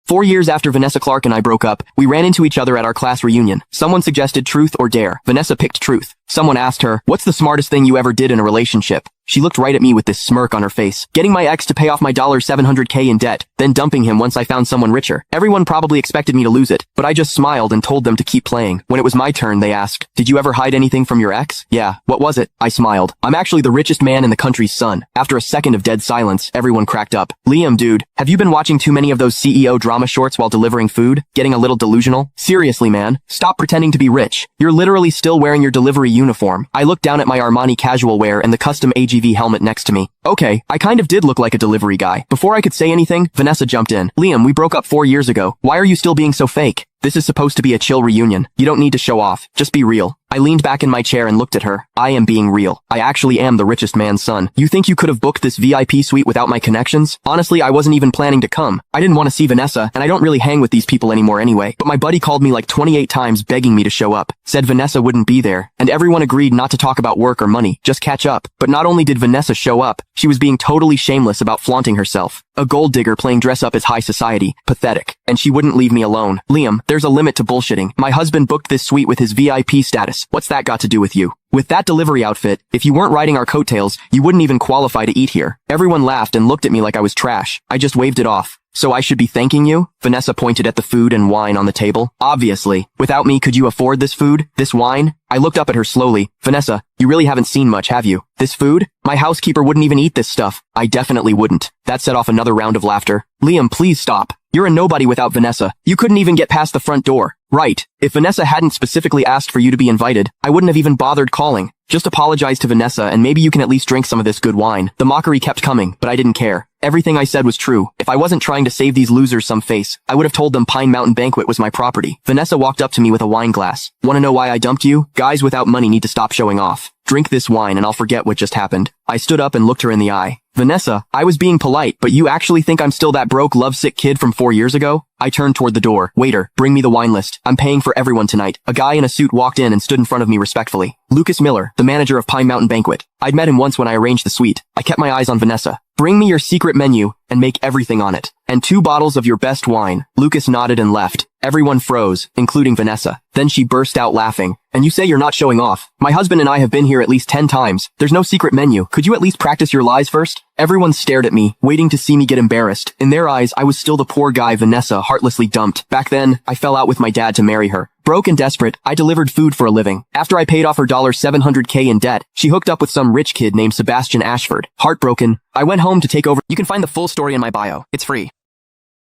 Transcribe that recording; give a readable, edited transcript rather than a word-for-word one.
4 years after Vanessa Clark and I broke up, we ran into each other at our class reunion. Someone suggested truth or dare. Vanessa picked truth. Someone asked her, "What's the smartest thing you ever did in a relationship?" She looked right at me with this smirk on her face. Getting my ex to pay off my $700K in debt, then dumping him once I found someone richer. Everyone probably expected me to lose it, but I just smiled and told them to keep playing. When it was my turn, they asked, "Did you ever hide anything from your ex?" "Yeah, what was it?" I smiled. "I'm actually the richest man in the country's son." After a second of dead silence, everyone cracked up. "Liam, dude, have you been watching too many of those CEO drama shorts while delivering food? Getting a little delusional? Seriously, man, stop pretending to be rich. You're literally still wearing your delivery uniform." I looked down at my Armani casual wear and the custom AGV helmet next to me. Okay, I kind of did look like a delivery guy. Before I could say anything, Vanessa jumped in. "Liam, we broke up 4 years ago. Why are you still being so fake? This is supposed to be a chill reunion. You don't need to show off. Just be real." I leaned back in my chair and looked at her. "I am being real. I actually am the richest man's son. You think you could have booked this VIP suite without my connections? Honestly, I wasn't even planning to come. I didn't want to see Vanessa, and I don't really hang with these people anymore anyway. But my buddy called me like 28 times begging me to show up. Said Vanessa wouldn't be there, and everyone agreed not to talk about work or money, just catch up. But not only did Vanessa show up, she was being totally shameless about flaunting herself. A gold digger playing dress up as high society. Pathetic. And she wouldn't leave me alone. "Liam, there's a limit to bullshitting. My husband booked this suite with his VIP status. What's that got to do with you? With that delivery outfit, if you weren't riding our coattails, you wouldn't even qualify to eat here." Everyone laughed and looked at me like I was trash. I just waved it off. "So I should be thanking you?" Vanessa pointed at the food and wine on the table. "Obviously. Without me, could you afford this food? This wine?" I looked up at her slowly. "Vanessa, you really haven't seen much, have you? This food? My housekeeper wouldn't even eat this stuff." "I definitely wouldn't." That set off another round of laughter. "Liam, please stop. You're a nobody without Vanessa. You couldn't even get past the front door." "Right. If Vanessa hadn't specifically asked for you to be invited, I wouldn't have even bothered calling. Just apologize to Vanessa and maybe you can at least drink some of this good wine." The mockery kept coming, but I didn't care. Everything I said was true. If I wasn't trying to save these losers some face, I would have told them Pine Mountain Banquet was my property. Vanessa walked up to me with a wine glass. "Want to know why I dumped you? Guys without money need to stop showing off. Drink this wine and I'll forget what just happened." I stood up and looked her in the eye. "Vanessa, I was being polite, but you actually think I'm still that broke, lovesick kid from 4 years ago?" I turned toward the door. "Waiter, bring me the wine list. I'm paying for everyone tonight." A guy in a suit walked in and stood in front of me respectfully. Lucas Miller, the manager of Pine Mountain Banquet. I'd met him once when I arranged the suite. I kept my eyes on Vanessa. "Bring me your secret menu and make everything on it. And 2 bottles of your best wine." Lucas nodded and left. Everyone froze, including Vanessa. Then she burst out laughing. "And you say you're not showing off? My husband and I have been here at least 10 times. There's no secret menu. Could you at least practice your lies first?" Everyone stared at me, waiting to see me get embarrassed. In their eyes, I was still the poor guy Vanessa heartlessly dumped. Back then, I fell out with my dad to marry her. Broke and desperate, I delivered food for a living. After I paid off her $700K in debt, she hooked up with some rich kid named Sebastian Ashford. Heartbroken, I went home to take over. You can find the full story in my bio. It's free.